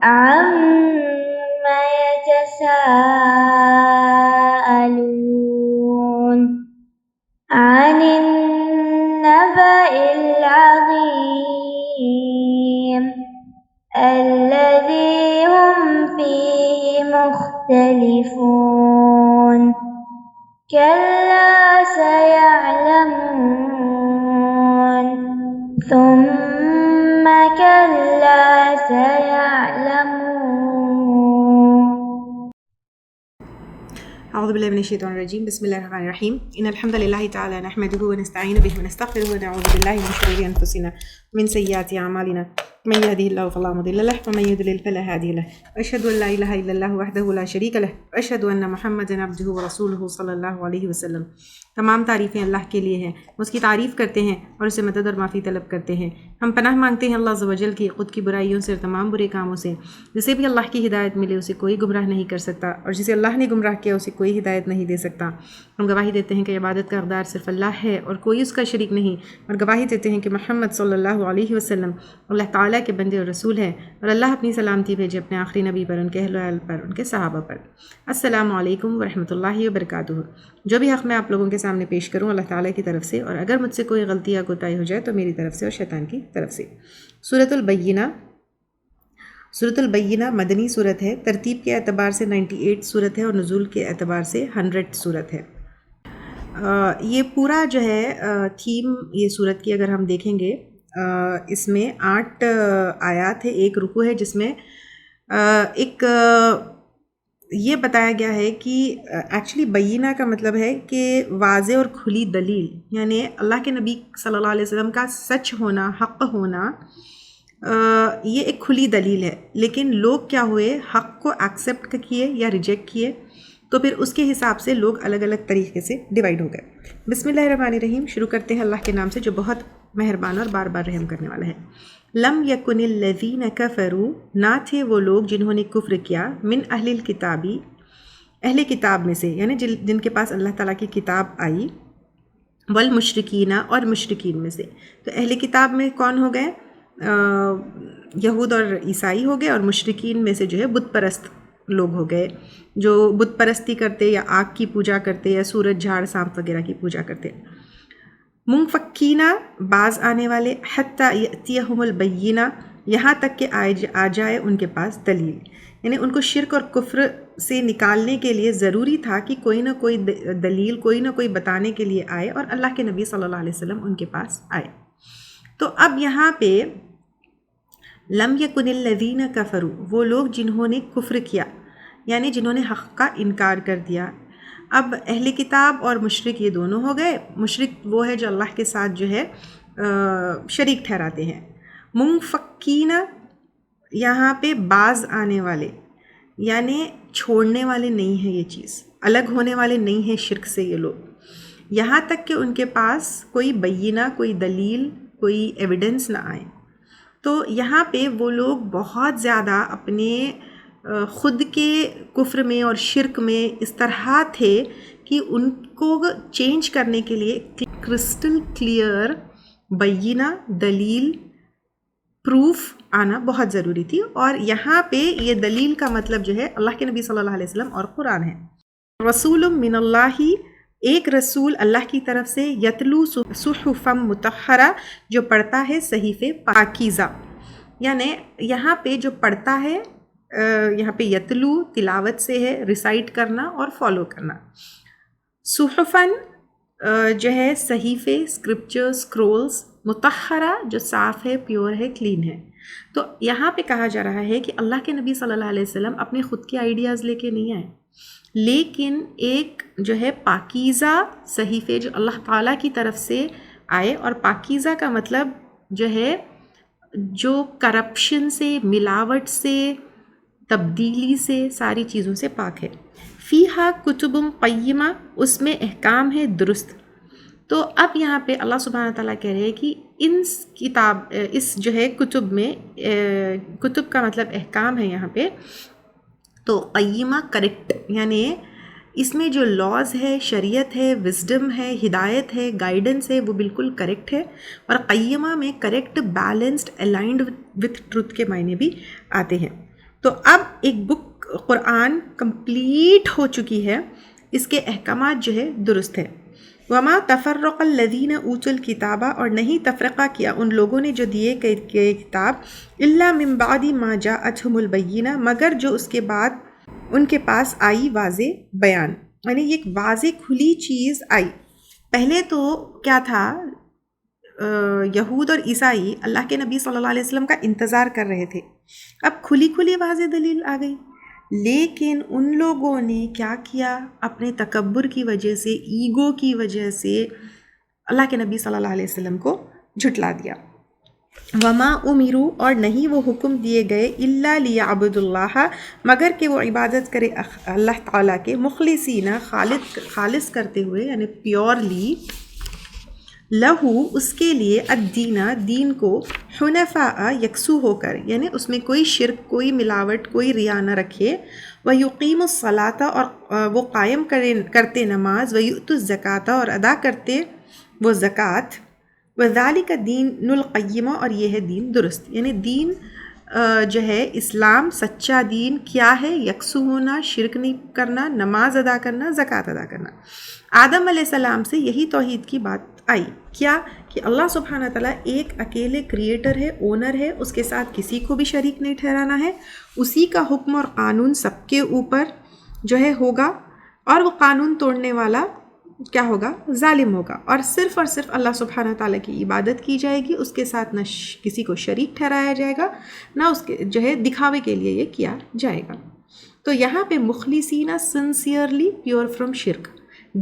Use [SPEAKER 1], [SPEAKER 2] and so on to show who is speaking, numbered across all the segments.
[SPEAKER 1] عما يتساءلون عن النبأ العظيم الذي هم فيه مختلفون كلا سيعلمون ثم كلا سيعلمون.
[SPEAKER 2] أعوذ بالله من الشيطان الرجيم. بسم الله الرحمن الرحيم. إن الحمد لله تعالى نحمده ونستعين به ونستغفره ونعوذ بالله من شرور أنفسنا ومن سيئات أعمالنا من يهده الله فلا مضل له ومن يضلل فلا هادي له وأشهد أن لا إله إلا الله وحده لا شريك له وأشهد أن محمدا عبده ورسوله صلی اللہ علیہ وسلم. تمام تعریفیں اللہ کے لیے ہیں، اس کی تعریف کرتے ہیں اور اسے مدد اور معافی طلب کرتے ہیں. ہم پناہ مانگتے ہیں اللہ عز و جل کی خود کی برائیوں سے اور تمام برے کاموں سے. جسے بھی اللہ کی ہدایت ملے اسے کوئی گمراہ نہیں کر سکتا، اور جسے اللہ نے گمراہ کیا اسے کوئی ہدایت نہیں دے سکتا. ہم گواہی دیتے ہیں کہ عبادت کا حقدار صرف اللہ ہے اور کوئی اس کا شریک نہیں، اور گواہی دیتے ہیں کہ محمد صلی اللہ علیہ وسلم اللہ تعالیٰ کے بندے اور رسول ہیں، اور اللہ اپنی سلامتی بھیجے اپنے آخری نبی پر، ان کے اہل و عیال پر، ان کے صحابہ پر. السلام علیکم ورحمۃ اللہ وبرکاتہ. جو بھی حق میں آپ لوگوں کے سامنے پیش کروں اللہ تعالیٰ کی طرف سے، اور اگر مجھ سے کوئی غلطی یا کوتاہی ہو جائے تو میری طرف سے اور شیطان کی طرف سے. سورۃ البینہ مدنی صورت ہے. ترتیب کے اعتبار سے 98 صورت ہے اور نزول کے اعتبار سے 100 صورت ہے. یہ پورا جو ہے تھیم یہ صورت کی اگر ہم دیکھیں گے، اس میں 8 آیات ہے، ایک رکوع ہے جس میں ایک یہ بتایا گیا ہے کہ ایکچولی بینہ کا مطلب ہے کہ واضح اور کھلی دلیل، یعنی اللہ کے نبی صلی اللہ علیہ وسلم کا سچ ہونا، حق ہونا، یہ ایک کھلی دلیل ہے. لیکن لوگ کیا ہوئے، حق کو ایکسیپٹ کیے یا ریجیکٹ کیے، تو پھر اس کے حساب سے لوگ الگ الگ طریقے سے ڈیوائیڈ ہو گئے. بسم اللہ الرحمن الرحیم. شروع کرتے ہیں اللہ کے نام سے جو بہت مہربان اور بار بار رحم کرنے والا ہے. لم یکن الذین کفروا، نہ تھے وہ لوگ جنہوں نے کفر کیا، من اہل الکتابی، اہل کتاب میں سے، یعنی جن کے پاس اللہ تعالیٰ کی کتاب آئی، والمشرکین، اور مشرکین میں سے. تو اہل کتاب میں کون ہو گئے؟ یہود اور عیسائی ہو گئے، اور مشرکین میں سے جو ہے بت پرست لوگ ہو گئے جو بت پرستی کرتے یا آگ کی پوجا کرتے یا سورج، جھاڑ، سانپ وغیرہ کی پوجا کرتے. منفکینہ، باز آنے والے، حتی یأتیہم البینہ، یہاں تک کہ آ جائے ان کے پاس دلیل. یعنی ان کو شرک اور کفر سے نکالنے کے لیے ضروری تھا کہ کوئی نہ کوئی دلیل، کوئی نہ کوئی بتانے کے لیے آئے، اور اللہ کے نبی صلی اللہ علیہ وسلم ان کے پاس آئے. تو اب یہاں پہ لم یکن الذین کفروا، وہ لوگ جنہوں نے کفر کیا، یعنی جنہوں نے حق کا انکار کر دیا. اب اہل کتاب اور مشرک یہ دونوں ہو گئے. مشرک وہ ہے جو اللہ کے ساتھ جو ہے شریک ٹھہراتے ہیں. منفکین، یہاں پہ باز آنے والے، یعنی چھوڑنے والے نہیں ہیں، یہ چیز الگ ہونے والے نہیں ہیں شرک سے یہ لوگ، یہاں تک کہ ان کے پاس کوئی بینہ، کوئی دلیل، کوئی ایویڈنس نہ آئے. تو یہاں پہ وہ لوگ بہت زیادہ اپنے خود کے کفر میں اور شرک میں اس طرح تھے کہ ان کو چینج کرنے کے لیے کرسٹل کلیئر بینہ، دلیل، پروف آنا بہت ضروری تھی. اور یہاں پہ یہ دلیل کا مطلب جو ہے اللہ کے نبی صلی اللہ علیہ وسلم اور قرآن ہے. رسول من اللہ، ایک رسول اللہ کی طرف سے، یتلو صحفا مطہرہ، جو پڑھتا ہے صحیفے پاکیزہ. یعنی یہاں پہ جو پڑھتا ہے، یہاں پہ یتلو تلاوت سے ہے، ریسائٹ کرنا اور فالو کرنا. صحفاً جو ہے صحیفے، اسکرپچر، اسکرولز، مطہرہ جو صاف ہے، پیور ہے، کلین ہے. تو یہاں پہ کہا جا رہا ہے کہ اللہ کے نبی صلی اللہ علیہ وسلم اپنے خود کے آئیڈیاز لے کے نہیں آئے، لیکن ایک جو ہے پاکیزہ صحیفے جو اللہ تعالیٰ کی طرف سے آئے. اور پاکیزہ کا مطلب جو ہے جو کرپشن سے، ملاوٹ سے، تبدیلی سے، ساری چیزوں سے پاک ہے. فیہا کتب قیمہ، اس میں احکام ہے درست. تو اب یہاں پہ اللہ سبحانہ تعالیٰ کہہ رہے ہیں کہ اس جو ہے کتب میں، کتب کا مطلب احکام ہے یہاں پہ، تو قیمہ کریکٹ، یعنی اس میں جو لاز ہے، شریعت ہے، وزڈم ہے، ہدایت ہے، گائیڈنس ہے، وہ بالکل کریکٹ ہے. اور قیمہ میں correct, balanced, aligned with truth کے معنی بھی آتے ہیں. تو اب ایک بک قرآن کمپلیٹ ہو چکی ہے، اس کے احکامات جو ہے درست ہے۔ وما تفرق الذین اوتوا الکتاب، اور نہیں تفرقہ کیا ان لوگوں نے جو دیے گئے کتاب، الا من بعد ما جاءتهم البینہ، مگر جو اس کے بعد ان کے پاس آئی واضح بیان، یعنی یہ ایک واضح کھلی چیز آئی۔ پہلے تو کیا تھا، یہود اور عیسائی اللہ کے نبی صلی اللہ علیہ وسلم کا انتظار کر رہے تھے، اب کھلی کھلی واضح دلیل آ گئی، لیکن ان لوگوں نے کیا کیا، اپنے تکبر کی وجہ سے، ایگو کی وجہ سے اللہ کے نبی صلی اللہ علیہ وسلم کو جھٹلا دیا۔ وما امروا، اور نہیں وہ حکم دیے گئے، الا لیعبدوا اللہ، مگر کہ وہ عبادت کرے اللہ تعالیٰ کے، مخلصین، خالص کرتے ہوئے، یعنی پیورلی، لہو، اس کے لیے، الدین، دین کو، حنفاء، یکسو ہو کر، یعنی اس میں کوئی شرک، کوئی ملاوٹ، کوئی ریا نہ رکھے، ویقیم الصلاۃ، اور وہ قائم کرتے نماز، ویؤتوا الزکاۃ، اور ادا کرتے وہ زکوٰۃ، وذالک دین القیمہ، اور یہ ہے دین درست، یعنی دین جو ہے اسلام، سچا دین کیا ہے، یکسو ہونا، شرک نہیں کرنا، نماز ادا کرنا، زکوٰۃ ادا کرنا۔ آدم علیہ السلام سے یہی توحید کی بات آئی، کیا کہ اللہ سبحانہ تعالیٰ ایک اکیلے کریٹر ہے، اونر ہے، اس کے ساتھ کسی کو بھی شریک نہیں ٹھہرانا ہے، اسی کا حکم اور قانون سب کے اوپر جو ہے ہوگا، اور وہ قانون توڑنے والا کیا ہوگا، ظالم ہوگا، اور صرف اللہ سبحانہ تعالیٰ کی عبادت کی جائے گی، اس کے ساتھ نہ کسی کو شریک ٹھہرایا جائے گا، نہ اس کے جو ہے دکھاوے کے لیے یہ کیا جائے گا۔ تو یہاں پہ مخلصین، سنسیئرلی، پیور فرام شرک،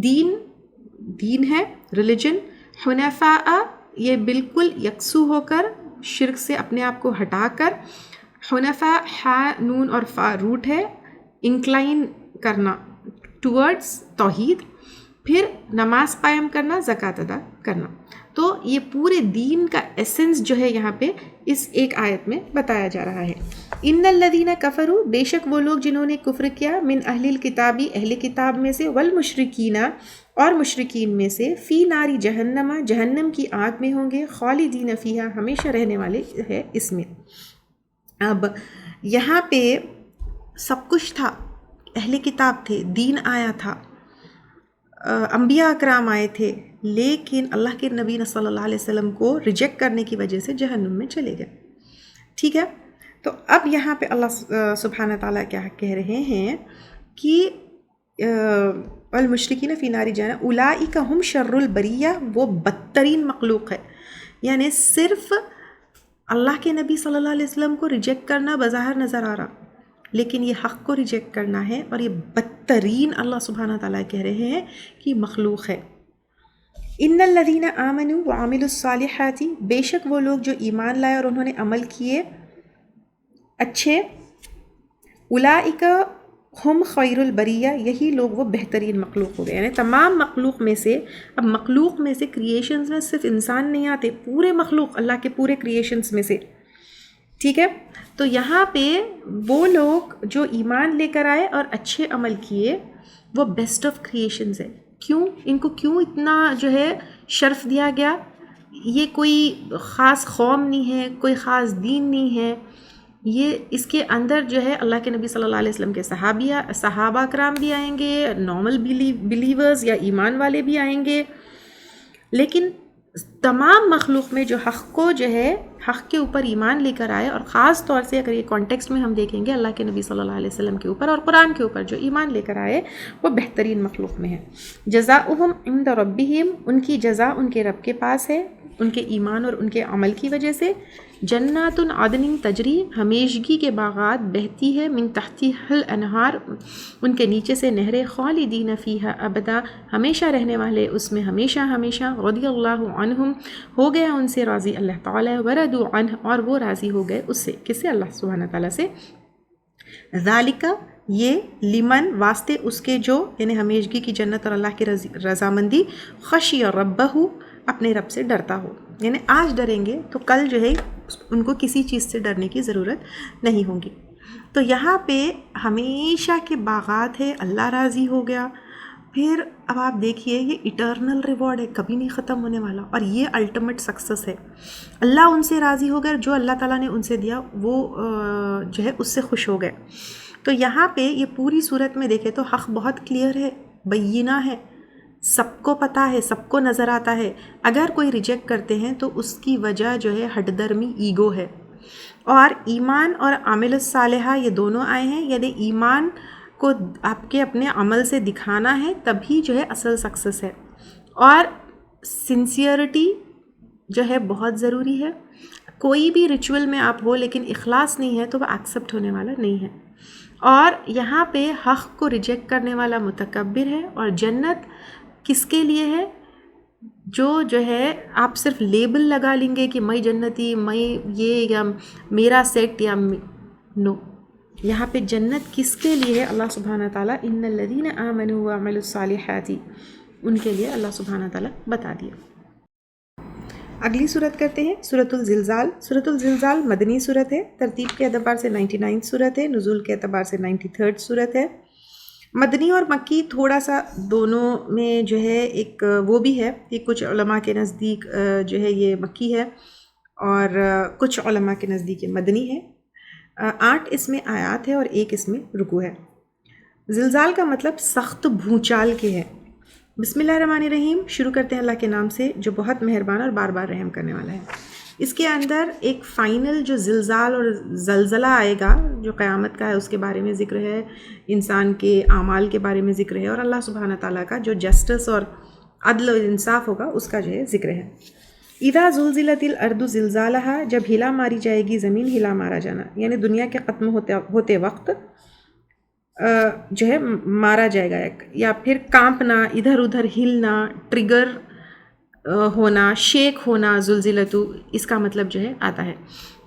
[SPEAKER 2] دین ہے، ریلیجن، حنفاء، یہ بالکل یکسو ہو کر، شرک سے اپنے آپ کو ہٹا کر، حنفاء، ہا، نون اور فا روٹ ہے، انکلائن کرنا ٹورڈز توحید، پھر نماز قائم کرنا، زکوٰۃ ادا کرنا۔ تو یہ پورے دین کا ایسنس جو ہے یہاں پہ اس ایک آیت میں بتایا جا رہا ہے۔ ان الذین کفروا، بے شک وہ لوگ جنہوں نے کفر کیا، من اہل الکتابی، اہل کتاب میں سے، والمشرکین، اور مشرکین میں سے، فی ناری جہنم، جہنم کی آگ میں ہوں گے، خالدین فیہا، ہمیشہ رہنے والے ہے اس میں۔ اب یہاں پہ سب کچھ تھا، اہل کتاب تھے، دین آیا تھا، انبیاء اکرام آئے تھے، لیکن اللہ کے نبی صلی اللہ علیہ وسلم کو ریجیکٹ کرنے کی وجہ سے جہنم میں چلے گئے، ٹھیک ہے۔ تو اب یہاں پہ اللہ سبحانہ تعالیٰ کیا کہہ رہے ہیں کہ والمشرکین فی نار جہنم اولئک ہم شر البریہ، وہ بدترین مخلوق ہے، یعنی صرف اللہ کے نبی صلی اللہ علیہ وسلم کو ریجیکٹ کرنا بظاہر نظر آ رہا، لیکن یہ حق کو ریجیکٹ کرنا ہے، اور یہ بدترین اللہ سبحانہ تعالیٰ کہہ رہے ہیں کہ مخلوق ہے۔ ان الذین آمنوا وعملوا الصالحات، بے شک وہ لوگ جو ایمان لائے اور انہوں نے عمل کیے اچھے، اولئک ہم خیر البریہ، یہی لوگ وہ بہترین مخلوق ہو گئے، یعنی تمام مخلوق میں سے، اب مخلوق میں سے کریشنز میں صرف انسان نہیں آتے، پورے مخلوق اللہ کے پورے کریشنز میں سے، ٹھیک ہے۔ تو یہاں پہ وہ لوگ جو ایمان لے کر آئے اور اچھے عمل کیے، وہ بیسٹ آف کریشنز ہے۔ کیوں ان کو کیوں اتنا جو ہے شرف دیا گیا؟ یہ کوئی خاص قوم نہیں ہے، کوئی خاص دین نہیں ہے، یہ اس کے اندر جو ہے اللہ کے نبی صلی اللہ علیہ وسلم کے صحابہ کرام بھی آئیں گے، نارمل بلیورز یا ایمان والے بھی آئیں گے، لیکن تمام مخلوق میں جو حق کو جو ہے حق کے اوپر ایمان لے کر آئے، اور خاص طور سے اگر یہ کانٹیکسٹ میں ہم دیکھیں گے اللہ کے نبی صلی اللہ علیہ وسلم کے اوپر اور قرآن کے اوپر جو ایمان لے کر آئے، وہ بہترین مخلوق میں ہے۔ جزاؤہم عند ربہم، ان کی جزا ان کے رب کے پاس ہے، ان کے ایمان اور ان کے عمل کی وجہ سے۔ جنات عدن تجری، ہمیشگی کے باغات بہتی ہے، من تحتها الانہار، ان کے نیچے سے نہریں، خالدین فیہا ابدا، ہمیشہ رہنے والے اس میں ہمیشہ ہمیشہ۔ رضی اللہ عنہم، ہو گیا ان سے راضی اللہ تعالیٰ، وردوا عنہ، اور وہ راضی ہو گئے اس سے، کس سے؟ اللہ سبحانہ تعالیٰ سے۔ ذالک، یہ، لمن، واسطے اس کے جو، یعنی ہمیشگی کی جنت اور اللہ کی رضامندی، خشی ربہ، اپنے رب سے ڈرتا ہو، یعنی آج ڈریں گے تو کل جو ہے ان کو کسی چیز سے ڈرنے کی ضرورت نہیں ہوگی۔ تو یہاں پہ ہمیشہ کے باغات ہے، اللہ راضی ہو گیا، پھر اب آپ دیکھیے یہ ایٹرنل ریوارڈ ہے، کبھی نہیں ختم ہونے والا، اور یہ الٹیمیٹ سکسیس ہے. اللہ ان سے راضی ہو گئے، جو اللہ تعالیٰ نے ان سے دیا وہ جو ہے اس سے خوش ہو گئے. تو یہاں پہ یہ پوری صورت میں دیکھیں تو حق بہت کلیئر ہے، بینہ ہے، سب کو پتہ ہے، سب کو نظر آتا ہے. اگر کوئی ریجیکٹ کرتے ہیں تو اس کی وجہ جو ہے ہٹ درمی ایگو ہے. اور ایمان اور عمل الصالحہ یہ دونوں آئے ہیں، یعنی ایمان کو آپ کے اپنے عمل سے دکھانا ہے، تبھی جو ہے اصل سکسیس ہے. اور سنسیئرٹی جو ہے بہت ضروری ہے. کوئی بھی ریچول میں آپ ہو لیکن اخلاص نہیں ہے تو وہ ایکسیپٹ ہونے والا نہیں ہے. اور یہاں پہ حق کو ریجیکٹ کرنے والا متکبر ہے. اور جنت کس کے لیے ہے؟ جو ہے آپ صرف لیبل لگا لیں گے کہ میں جنتی، میں یہ، یا میرا سیٹ، یا نو. یہاں پہ جنت کس کے لیے ہے؟ اللہ سبحانہ تعالیٰ ان الذین آمنوا وعملوا الصالحات، ان کے لیے اللہ سبحانہ تعالیٰ بتا دیا. اگلی صورت کرتے ہیں سورۃ الزلزال. سورۃ الزلزال مدنی صورت ہے، ترتیب کے اعتبار سے 99 صورت ہے، نزول کے اعتبار سے 93 صورت ہے. مدنی اور مکی تھوڑا سا دونوں میں جو ہے ایک وہ بھی ہے کہ کچھ علماء کے نزدیک جو ہے یہ مکی ہے اور کچھ علماء کے نزدیک یہ مدنی ہے. 8 اس میں آیات ہے اور 1 اس میں رکوع ہے. زلزال کا مطلب سخت بھونچال کے ہے. بسم اللہ الرحمن الرحیم. شروع کرتے ہیں اللہ کے نام سے جو بہت مہربان اور بار بار رحم کرنے والا ہے. اس کے اندر ایک فائنل جو زلزال اور زلزلہ آئے گا جو قیامت کا ہے، اس کے بارے میں ذکر ہے، انسان کے اعمال کے بارے میں ذکر ہے، اور اللہ سبحانہ تعالیٰ کا جو جسٹس اور عدل و انصاف ہوگا اس کا جو ہے ذکر ہے. اذا زلزلت الارض زلزالها، جب ہلا ماری جائے گی زمین، ہلا مارا جانا یعنی دنیا کے ختم ہوتے وقت جو ہے مارا جائے گا، یا پھر کانپنا، ادھر ادھر ہلنا، ٹریگر ہونا، شیک ہونا. زلزلتو اس کا مطلب جو ہے آتا ہے.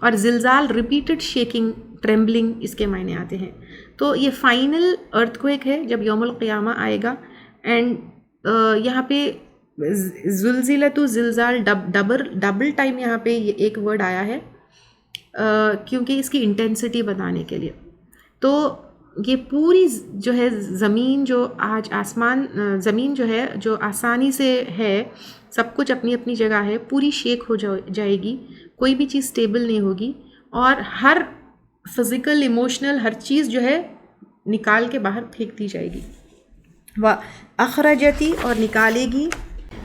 [SPEAKER 2] اور زلزال ریپیٹڈ شیکنگ، ٹریمبلنگ اس کے معنی آتے ہیں. تو یہ فائنل ارتھ کویک ہے جب یوم القیامہ آئے گا. اینڈ یہاں پہ زلزلتو زلزال ڈبل ٹائم یہاں پہ یہ ایک ورڈ آیا ہے کیونکہ اس کی انٹینسٹی بتانے کے لیے. تو یہ پوری جو ہے زمین جو آج آسمان، زمین جو ہے جو آسانی سے ہے، سب کچھ اپنی اپنی جگہ ہے، پوری شیک ہو جائے گی، کوئی بھی چیز اسٹیبل نہیں ہوگی، اور ہر فزیکل ایموشنل ہر چیز جو ہے نکال کے باہر پھینک دی جائے گی. اخرجتی اور نکالے گی،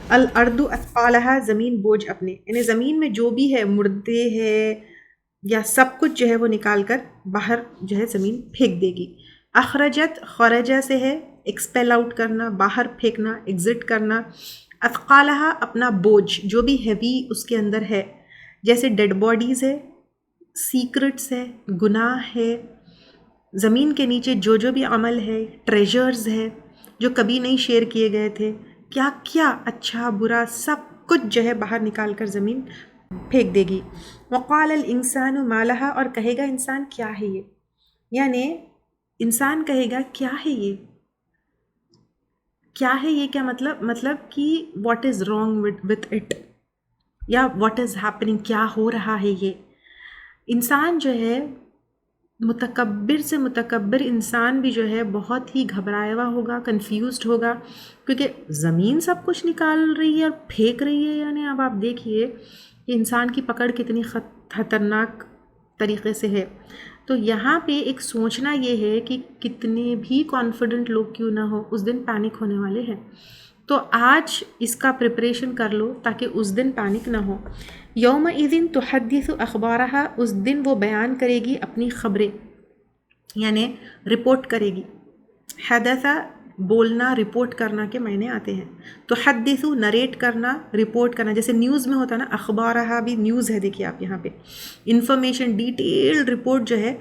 [SPEAKER 2] الارض اثقالہا زمین بوجھ اپنے، یعنی زمین میں جو بھی ہے مردے ہے یا سب کچھ جو ہے وہ نکال کر باہر جو ہے زمین پھینک دے گی. اخرجت خرجہ سے ہے ایکسپیل آؤٹ کرنا، باہر پھینکنا، ایگزٹ کرنا. اثقالہا اپنا بوجھ جو بھی ہیوی اس کے اندر ہے، جیسے ڈیڈ باڈیز ہے، سیکرٹس ہے، گناہ ہے، زمین کے نیچے جو بھی عمل ہے، ٹریجرز ہے جو کبھی نہیں شیئر کیے گئے تھے، کیا کیا اچھا برا سب کچھ جو ہے باہر نکال کر زمین پھینک دے گی. وقال الانسان ما لها، اور کہے گا انسان کیا ہے یہ، یعنی انسان کہے گا کیا ہے یہ، کیا ہے یہ، کیا مطلب کہ what is wrong with it, یا واٹ از ہیپننگ، کیا ہو رہا ہے یہ. انسان جو ہے متکبر سے متکبر انسان بھی جو ہے بہت ہی گھبرایا ہوا ہوگا، کنفیوزڈ ہوگا، کیونکہ زمین سب کچھ نکال رہی ہے اور پھینک رہی ہے. یعنی اب آپ دیکھیے کہ انسان کی پکڑ کتنی خطرناک طریقے سے ہے. تو یہاں پہ ایک سوچنا یہ ہے کہ کتنے بھی کانفیڈنٹ لوگ کیوں نہ ہو اس دن پینک ہونے والے ہیں. تو آج اس کا پریپریشن کر لو تاکہ اس دن پینک نہ ہو. یومئذ تحدث اخبارہا، اس دن وہ بیان کرے گی اپنی خبریں، یعنی رپورٹ کرے گی. حدث بولنا، رپورٹ کرنا کے معنی آتے ہیں. تحدث نریٹ کرنا، رپورٹ کرنا، جیسے نیوز میں ہوتا نا، اخبارہا بھی نیوز ہے. دیکھیے آپ یہاں پہ انفارمیشن، ڈیٹیلڈ رپورٹ جو ہے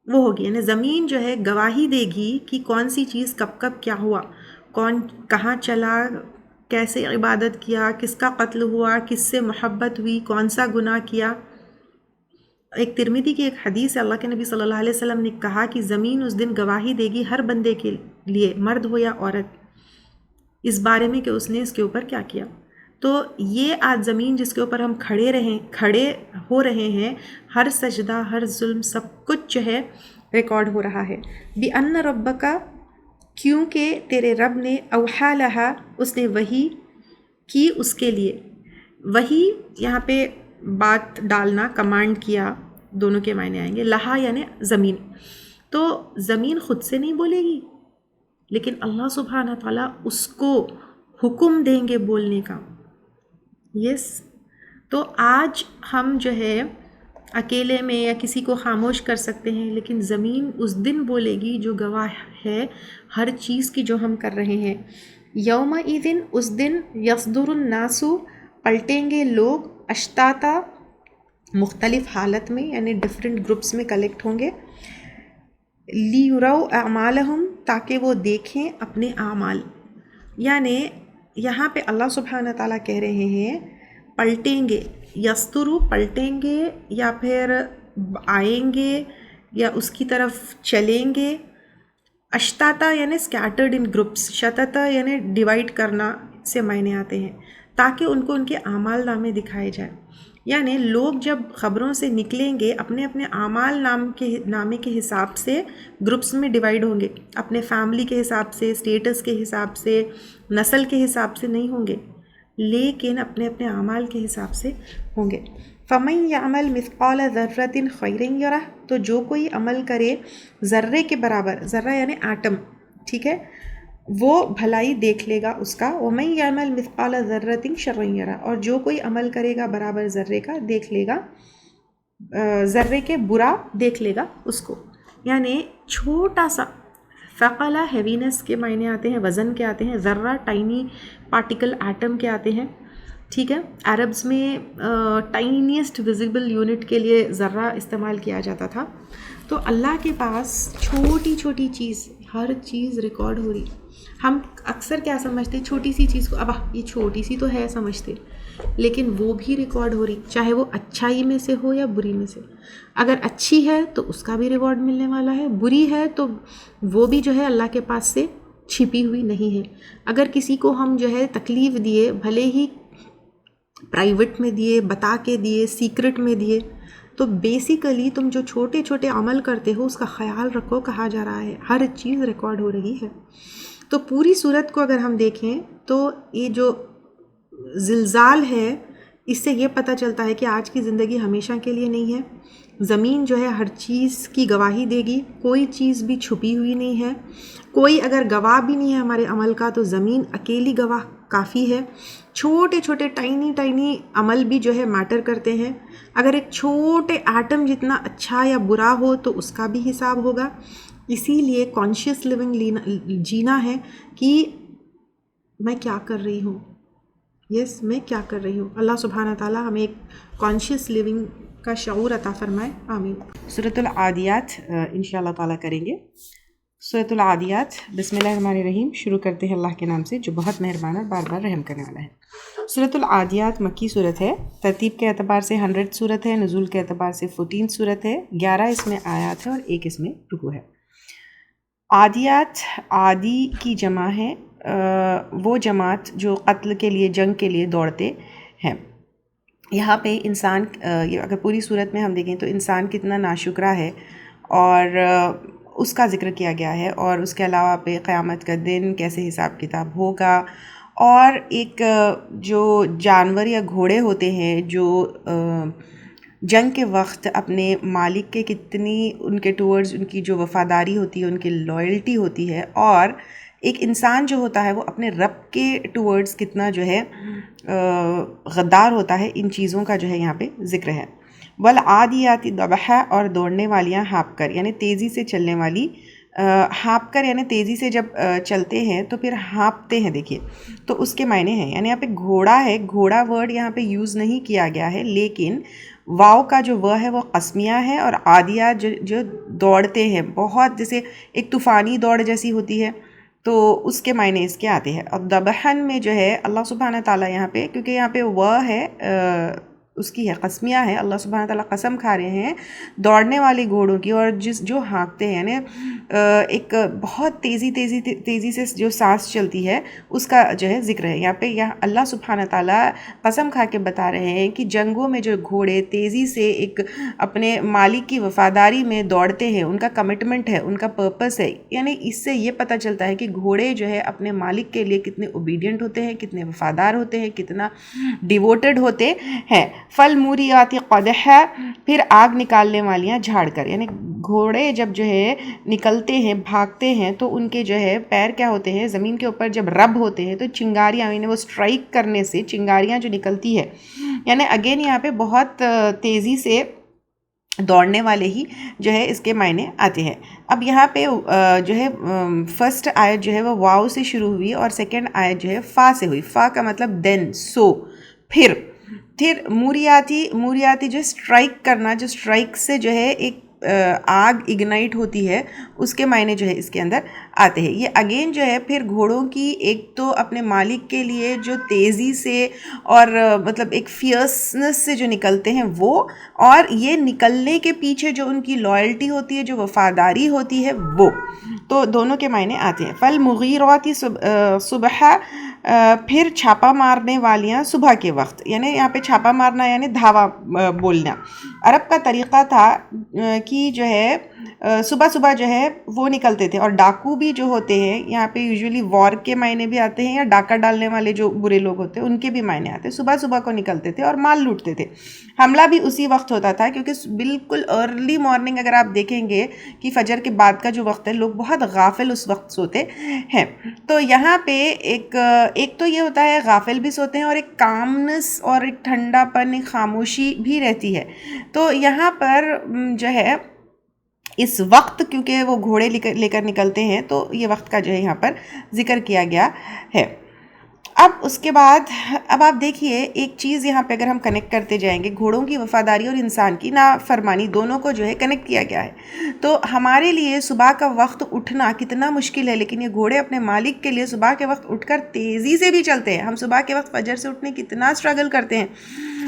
[SPEAKER 2] وہ ہوگی. یعنی زمین جو ہے گواہی دے گی کہ کون سی چیز کب کب کیا ہوا، کون کہاں چلا، کیسے عبادت کیا، کس کا قتل ہوا، کس سے محبت ہوئی، کون سا گناہ کیا. ایک ترمذی کی ایک حدیث ہے، اللہ کے نبی صلی اللہ علیہ وسلم نے کہا کہ زمین اس دن گواہی دے گی ہر بندے کے لیے، مرد ہو یا عورت، اس بارے میں کہ اس نے اس کے اوپر کیا کیا. تو یہ آج زمین جس کے اوپر ہم کھڑے ہو رہے ہیں، ہر سجدہ، ہر ظلم، سب کچھ جو ہے ریکارڈ ہو رہا ہے. بِأَنَّ رَبَّكَ، کیونکہ تیرے رب نے اوحا لہا، اس نے وحی کی اس کے لیے. وحی یہاں پہ بات ڈالنا، کمانڈ کیا، دونوں کے معنی آئیں گے. لہا یعنی زمین. تو زمین خود سے نہیں بولے گی، لیکن اللہ سبحانہ تعالیٰ اس کو حکم دیں گے بولنے کا. یس. تو آج ہم جو ہے اکیلے میں یا کسی کو خاموش کر سکتے ہیں، لیکن زمین اس دن بولے گی جو گواہ ہے ہر چیز کی جو ہم کر رہے ہیں. یومئذ، اس دن، یصدر الناس، پلٹیں گے لوگ، اشتاتا، مختلف حالت میں یعنی ڈفرینٹ گروپس میں کلیکٹ ہوں گے. لیروا اعمالہم، تاکہ وہ دیکھیں اپنے اعمال. یعنی یہاں پہ اللہ سبحانہ تعالیٰ کہہ رہے ہیں پلٹیں گے. یسترو پلٹیں گے، یا پھر آئیں گے، یا اس کی طرف چلیں گے. اشتاتا یعنی اسکیٹرڈ ان گروپس، شتتا یعنی ڈیوائڈ کرنا سے معنی آتے ہیں، تاکہ ان کو ان کے اعمال نامے دکھائے جائیں. یعنی لوگ جب خبروں سے نکلیں گے اپنے اپنے اعمال نامے کے حساب سے گروپس میں ڈیوائڈ ہوں گے. اپنے فیملی کے حساب سے، اسٹیٹس کے حساب سے، نسل کے حساب سے نہیں ہوں گے، لیکن اپنے اپنے اعمال کے حساب سے ہوں گے. فَمَن يَعْمَلْ مِثْقَالَ ذَرَّةٍ خَيْرًا يَرَهُ، تو جو کوئی عمل کرے ذرے کے برابر، ذرہ یعنی ایٹم، ٹھیک ہے، وہ بھلائی دیکھ لے گا اس کا. وَمَن يَعْمَلْ مِثْقَالَ ذَرَّةٍ شَرًّا يَرَهُ، اور جو کوئی عمل کرے گا برابر ذرے کا دیکھ لے گا، ذرے کے برا دیکھ لے گا اس کو. یعنی چھوٹا سا، ثقلہ ہیوینس کے معنی آتے ہیں، وزن کے آتے ہیں. ذرہ ٹائنی پارٹیکل، ایٹم کے آتے ہیں، ٹھیک ہے. عربز میں ٹائنیسٹ ویزیبل یونٹ کے لیے ذرہ استعمال کیا جاتا تھا. تو اللہ کے پاس چھوٹی چھوٹی چیز، ہر چیز ریکارڈ ہو رہی. ہم اکثر کیا سمجھتے، چھوٹی سی چیز کو اب یہ چھوٹی سی تو ہے سمجھتے، لیکن وہ بھی ریکارڈ ہو رہی، چاہے وہ اچھائی میں سے ہو یا بری میں سے. اگر اچھی ہے تو اس کا بھی ریوارڈ ملنے والا ہے، بری ہے تو وہ بھی جو ہے اللہ کے پاس سے چھپی ہوئی نہیں ہے. اگر کسی کو ہم جو ہے تکلیف دیے، بھلے ہی پرائیویٹ میں دیے، بتا کے دیے، سیکرٹ میں دیے، تو بیسیکلی تم جو چھوٹے چھوٹے عمل کرتے ہو اس کا خیال رکھو. کہا جا رہا ہے ہر چیز ریکارڈ ہو رہی ہے. تو پوری صورت کو اگر ہم دیکھیں تو یہ جو زلزال ہے، اس سے یہ پتہ چلتا ہے کہ آج کی زندگی ہمیشہ کے لیے نہیں ہے. زمین جو ہے ہر چیز کی گواہی دے گی، کوئی چیز بھی چھپی ہوئی نہیں ہے. کوئی اگر گواہ بھی نہیں ہے ہمارے عمل کا تو زمین اکیلی گواہ کافی ہے. چھوٹے چھوٹے ٹائنی عمل بھی جو ہے میٹر کرتے ہیں. اگر ایک چھوٹے ایٹم جتنا اچھا یا برا ہو تو اس کا بھی حساب ہوگا. اسی لیے کانشیس لیونگ جینا ہے کہ میں کیا کر رہی ہوں. یس، میں کیا کر رہی ہوں. اللہ سبحانہ تعالیٰ ہمیں ایک کانشیس لیونگ کا شعور عطا فرمائے، آمین. سورۃ العادیات انشاءاللہ تعالیٰ کریں گے. سورۃ العادیات، بسم اللہ الرحمن الرحیم. شروع کرتے ہیں اللہ کے نام سے جو بہت مہربان اور بار بار رحم کرنے والا ہے. سورۃ العادیات مکی صورت ہے. ترتیب کے اعتبار سے 100 صورت ہے. نزول کے اعتبار سے 14 صورت ہے. 11 اس میں آیات ہے اور 1 اس میں رکوع ہے. عادیات، عادی کی جمع ہے وہ جماعت جو قتل کے لیے، جنگ کے لیے دوڑتے ہیں. یہاں پہ انسان، اگر پوری صورت میں ہم دیکھیں تو انسان کتنا ناشکرا ہے، اور اس کا ذکر کیا گیا ہے. اور اس کے علاوہ پہ قیامت کا دن کیسے حساب کتاب ہوگا، اور ایک جو جانور یا گھوڑے ہوتے ہیں جو جنگ کے وقت اپنے مالک کے کتنی ان کے ٹورڈز ان کی جو وفاداری ہوتی ہے، ان کی لائلٹی ہوتی ہے، اور ایک انسان جو ہوتا ہے وہ اپنے رب کے ٹورڈز کتنا جو ہے غدار ہوتا ہے. ان چیزوں کا جو ہے یہاں پہ ذکر ہے. والعادیات ضبحا، اور دوڑنے والیاں ہانپ کر، یعنی تیزی سے چلنے والی. ہانپ کر یعنی تیزی سے جب چلتے ہیں تو پھر ہانپتے ہیں. دیکھیے تو اس کے معنی ہیں، یعنی یہاں پہ گھوڑا ہے، گھوڑا ورڈ یہاں پہ یوز نہیں کیا گیا ہے، لیکن واو کا جو وہ ہے وہ قسمیہ ہے. اور عادیات جو دوڑتے ہیں بہت، جیسے ایک طوفانی دوڑ جیسی ہوتی ہے، تو اس کے معنی اس کے آتے ہیں. اور ذبحن میں جو ہے اللہ سبحانہ تعالیٰ یہاں پہ، کیونکہ یہاں پہ وہ ہے اس کی ہے، قسمیہ ہے، اللہ سبحانہ تعالیٰ قسم کھا رہے ہیں دوڑنے والے گھوڑوں کی اور جو ہانکتے ہیں، یعنی ایک بہت تیزی سے جو سانس چلتی ہے اس کا جو ہے ذکر ہے یہاں پہ۔ یہاں اللہ سبحانہ تعالیٰ قسم کھا کے بتا رہے ہیں کہ جنگوں میں جو گھوڑے تیزی سے ایک اپنے مالک کی وفاداری میں دوڑتے ہیں، ان کا کمٹمنٹ ہے، ان کا پرپس ہے، یعنی اس سے یہ پتہ چلتا ہے کہ گھوڑے جو ہے اپنے مالک کے لیے کتنے اوبیڈینٹ ہوتے ہیں، کتنے وفادار ہوتے ہیں، کتنا ڈیووٹڈ ہوتے ہیں۔ فالموریات قدحا، پھر آگ نکالنے والیاں جھاڑ کر، یعنی گھوڑے جب جو ہے نکلتے ہیں، بھاگتے ہیں، تو ان کے جو ہے پیر کیا ہوتے ہیں، زمین کے اوپر جب رب ہوتے ہیں تو چنگاریاں، یعنی وہ سٹرائک کرنے سے چنگاریاں جو نکلتی ہے، یعنی اگین یہاں پہ بہت تیزی سے دوڑنے والے ہی جو ہے اس کے معنی آتے ہیں۔ اب یہاں پہ جو ہے فرسٹ آیت جو ہے وہ واو سے شروع ہوئی اور سیکنڈ آیت جو ہے فا سے ہوئی۔ فا کا مطلب دین، سو، پھر موریاتی جو سٹرائک کرنا، جو سٹرائک سے جو ہے ایک آگ اگنائٹ ہوتی ہے، اس کے معنی جو ہے اس کے اندر آتے ہیں۔ یہ اگین جو ہے پھر گھوڑوں کی ایک تو اپنے مالک کے لیے جو تیزی سے اور مطلب ایک فیئرسنس سے جو نکلتے ہیں وہ، اور یہ نکلنے کے پیچھے جو ان کی لائلٹی ہوتی ہے، جو وفاداری ہوتی ہے، وہ تو دونوں کے معنی آتے ہیں۔ فالمغیرات صبح، پھر چھاپا مارنے والیاں صبح کے وقت، یعنی یہاں پہ چھاپا مارنا یعنی دھاوا بولنا۔ عرب کا طریقہ تھا کہ جو ہے صبح صبح جو ہے وہ نکلتے تھے، اور ڈاکو بھی جو ہوتے ہیں یہاں پہ یوزولی وار کے معنی بھی آتے ہیں، یا ڈاکہ ڈالنے والے جو برے لوگ ہوتے ہیں ان کے بھی معنی آتے ہیں۔ صبح صبح کو نکلتے تھے اور مال لوٹتے تھے۔ حملہ بھی اسی وقت ہوتا تھا، کیونکہ بالکل ارلی مارننگ اگر آپ دیکھیں گے کہ فجر کے بعد کا جو وقت ہے، لوگ بہت غافل اس وقت سوتے ہیں۔ تو یہاں پہ ایک تو یہ ہوتا ہے غافل بھی سوتے ہیں، اور ایک کامنس اور ایک ٹھنڈا پن، ایک خاموشی بھی رہتی ہے۔ تو یہاں پر جو ہے اس وقت، کیونکہ وہ گھوڑے لے کر نکلتے ہیں، تو یہ وقت کا جو ہے یہاں پر ذکر کیا گیا ہے۔ اب اس کے بعد اب آپ دیکھیے ایک چیز یہاں پہ اگر ہم کنیکٹ کرتے جائیں گے، گھوڑوں کی وفاداری اور انسان کی نافرمانی دونوں کو جو ہے کنیکٹ کیا گیا ہے۔ تو ہمارے لیے صبح کا وقت اٹھنا کتنا مشکل ہے، لیکن یہ گھوڑے اپنے مالک کے لیے صبح کے وقت اٹھ کر تیزی سے بھی چلتے ہیں۔ ہم صبح کے وقت فجر سے اٹھنے کتنا اسٹرگل کرتے ہیں،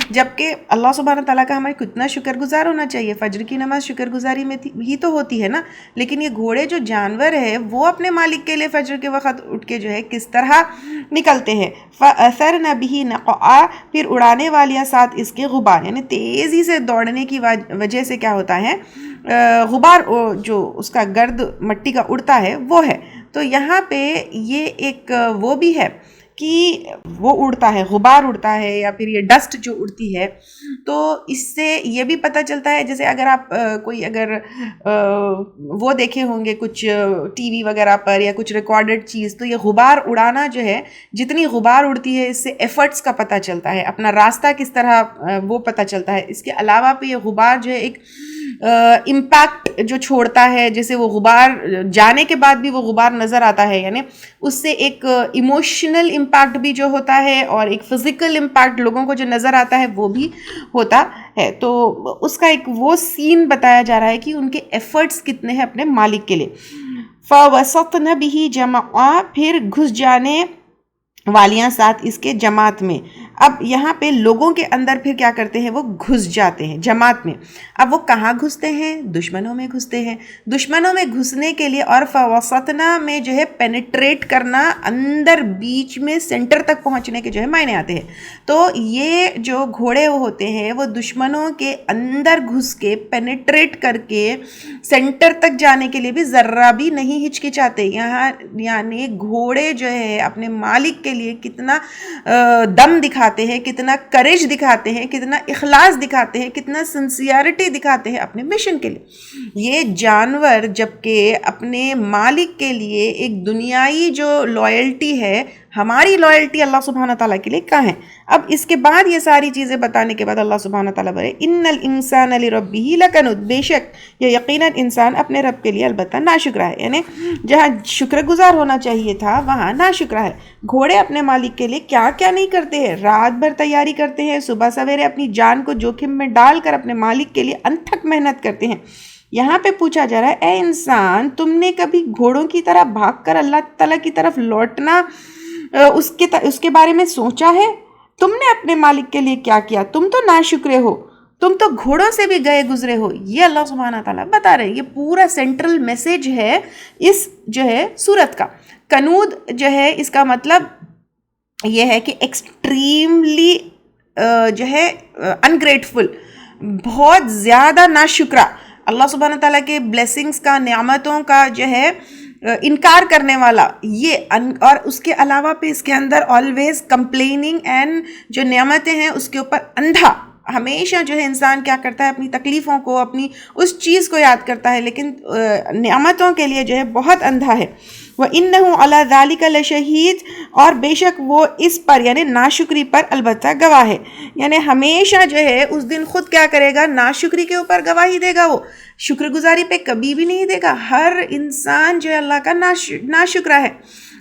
[SPEAKER 2] جبکہ اللہ سبحانہ تعالیٰ کا ہمیں کتنا شکر گزار ہونا چاہیے۔ فجر کی نماز شکر گزاری میں ہی تو ہوتی ہے نا، لیکن یہ گھوڑے جو جانور ہے وہ اپنے مالک کے لیے فجر کے وقت اٹھ کے جو ہے کس طرح نکلتے ہیں۔ فَأَثَرْنَ بِهِ نَقْعًا، پھر اڑانے والیاں ساتھ اس کے غبار، یعنی تیزی سے دوڑنے کی وجہ سے کیا ہوتا ہے، غبار جو اس کا گرد مٹی کا اڑتا ہے وہ ہے۔ تو یہاں پہ یہ ایک وہ بھی ہے کہ وہ اڑتا ہے، غبار اڑتا ہے، یا پھر یہ ڈسٹ جو اڑتی ہے، تو اس سے یہ بھی پتہ چلتا ہے، جیسے اگر آپ کوئی اگر وہ دیکھے ہوں گے کچھ ٹی وی وغیرہ پر یا کچھ ریکارڈڈ چیز، تو یہ غبار اڑانا جو ہے، جتنی غبار اڑتی ہے اس سے ایفرٹس کا پتہ چلتا ہے، اپنا راستہ کس طرح وہ پتہ چلتا ہے۔ اس کے علاوہ پہ یہ غبار جو ہے ایک امپیکٹ جو چھوڑتا ہے، جیسے وہ غبار جانے کے بعد بھی وہ غبار نظر آتا ہے، یعنی اس سے ایک ایموشنل امپیکٹ بھی جو ہوتا ہے، اور ایک فزیکل امپیکٹ لوگوں کو جو نظر آتا ہے وہ بھی ہوتا ہے۔ تو اس کا ایک وہ سین بتایا جا رہا ہے کہ ان کے ایفرٹس کتنے ہیں اپنے مالک کے لیے۔ فَوَسَطْنَ بِهِ جَمْعًا، پھر گھس جانے والیاں ساتھ اس کے جماعت میں۔ اب یہاں پہ لوگوں کے اندر پھر کیا کرتے ہیں، وہ گھس جاتے ہیں جماعت میں۔ اب وہ کہاں گھستے ہیں، دشمنوں میں گھستے ہیں۔ دشمنوں میں گھسنے کے لیے، اور فوسطنا میں جو ہے پینیٹریٹ کرنا، اندر بیچ میں سینٹر تک پہنچنے کے جو ہے معنی آتے ہیں۔ تو یہ جو گھوڑے ہوتے ہیں وہ دشمنوں کے اندر گھس کے پینیٹریٹ کر کے سینٹر تک جانے کے لیے بھی ذرہ بھی نہیں ہچکچاتے۔ یہاں یعنی گھوڑے جو ہے اپنے مالک کے لیے کتنا دم دکھاتے ہیں، کتنا کریج دکھاتے ہیں، کتنا اخلاص دکھاتے ہیں، کتنا سنسیئرٹی دکھاتے ہیں اپنے مشن کے لیے۔ یہ جانور جبکہ اپنے مالک کے لیے ایک دنیائی جو لائلٹی ہے، ہماری لائلٹی اللہ سبحانہ تعالیٰ کے لیے کہاں ہے۔ اب اس کے بعد یہ ساری چیزیں بتانے کے بعد اللہ سبحانہ تعالیٰ بولے ان الانسان لربہ لکنود، بے شک یہ یقیناً انسان اپنے رب کے لیے البتہ ناشکرہ ہے، یعنی جہاں شکر گزار ہونا چاہیے تھا وہاں ناشکرہ ہے۔ گھوڑے اپنے مالک کے لیے کیا کیا نہیں کرتے ہیں، رات بھر تیاری کرتے ہیں، صبح سویرے اپنی جان کو جوخم میں ڈال کر اپنے مالک کے لیے انتھک محنت کرتے ہیں۔ یہاں پہ پوچھا جا رہا ہے، اے انسان، تم نے کبھی گھوڑوں کی طرح بھاگ کر اللہ تعالیٰ کی طرف لوٹنا اس کے بارے میں سوچا ہے؟ تم نے اپنے مالک کے لیے کیا کیا؟ تم تو ناشکرے ہو، تم تو گھوڑوں سے بھی گئے گزرے ہو. یہ اللہ سبحانہ تعالیٰ بتا رہے ہیں. یہ پورا سینٹرل میسیج ہے اس جو ہے سورت کا. کنود جو ہے اس کا مطلب یہ ہے کہ ایکسٹریملی جو ہے انگریٹفل، بہت زیادہ ناشکرا، اللہ سبحانہ تعالیٰ کے بلیسنگز کا، نعمتوں کا جو ہے انکار کرنے والا. یہ اور اس کے علاوہ پہ اس کے اندر آلویز کمپلیننگ اینڈ جو نعمتیں ہیں اس کے اوپر اندھا. ہمیشہ جو ہے انسان کیا کرتا ہے، اپنی تکلیفوں کو، اپنی اس چیز کو یاد کرتا ہے، لیکن نعمتوں کے لیے جو ہے بہت اندھا ہے. وَإِنَّهُ عَلَى ذَلِكَ لَشَهِيدٌ، اور بے شک وہ اس پر یعنی ناشکری پر البتہ گواہ ہے. یعنی ہمیشہ جو ہے اس دن خود کیا کرے گا، ناشکری کے اوپر گواہی دے گا. وہ شکر گزاری پہ کبھی بھی نہیں دے گا. ہر انسان جو ہے اللہ کا ناشکرا ہے.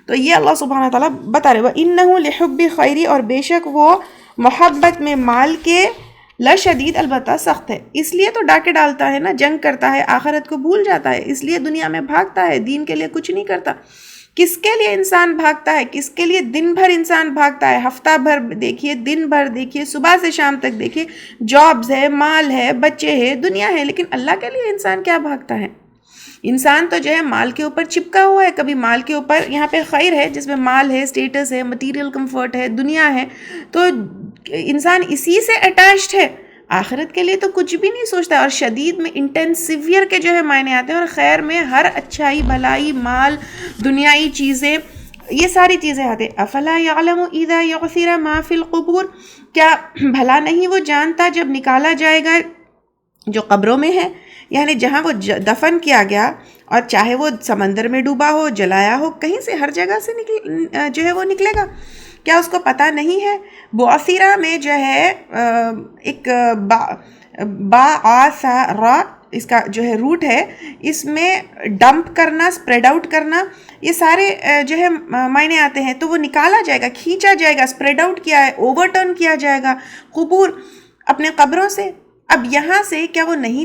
[SPEAKER 2] تو یہ اللہ سبحانہ تعالیٰ بتا رہے. وَإِنَّهُ لِحُبِّ خَيْرِ، اور بے شک وہ محبت میں مال کے لشدید البتہ سخت ہے. اس لیے تو ڈاکے ڈالتا ہے نا، جنگ کرتا ہے، آخرت کو بھول جاتا ہے، اس لیے دنیا میں بھاگتا ہے، دین کے لیے کچھ نہیں کرتا. کس کے لیے انسان بھاگتا ہے؟ کس کے لیے دن بھر انسان بھاگتا ہے؟ ہفتہ بھر دیکھیے، دن بھر دیکھیے، صبح سے شام تک دیکھیے، جابز ہے، مال ہے، بچے ہے، دنیا ہے، لیکن اللہ کے لیے انسان کیا بھاگتا ہے؟ انسان تو جو ہے مال کے اوپر چپکا ہوا ہے. کبھی مال کے اوپر، یہاں پہ خیر ہے جس میں مال ہے، اسٹیٹس ہے، مٹیریل کمفرٹ ہے، دنیا ہے، تو انسان اسی سے اٹیچڈ ہے. آخرت کے لیے تو کچھ بھی نہیں سوچتا. اور شدید میں انٹینس، سیویئر کے جو ہے معنی آتے ہیں، اور خیر میں ہر اچھائی، بھلائی، مال، دنیائی چیزیں، یہ ساری چیزیں آتے ہیں. افلا یعلم اذا یعثر ما فی القبور، کیا بھلا نہیں وہ جانتا جب نکالا جائے گا جو قبروں میں ہے، یعنی جہاں وہ دفن کیا گیا، اور چاہے وہ سمندر میں ڈوبا ہو، جلایا ہو، کہیں سے، ہر جگہ سے جو ہے وہ نکلے گا. کیا اس کو پتہ نہیں ہے؟ بعثرہ میں جو ہے ایک را اس کا جو ہے روٹ ہے، اس میں ڈمپ کرنا، اسپریڈ آؤٹ کرنا، یہ سارے جو ہے معنی آتے ہیں. تو وہ نکالا جائے گا، کھینچا جائے گا، اسپریڈ آؤٹ کیا ہے، اوور ٹرن کیا جائے گا قبور، اپنے قبروں سے. اب یہاں سے کیا وہ نہیں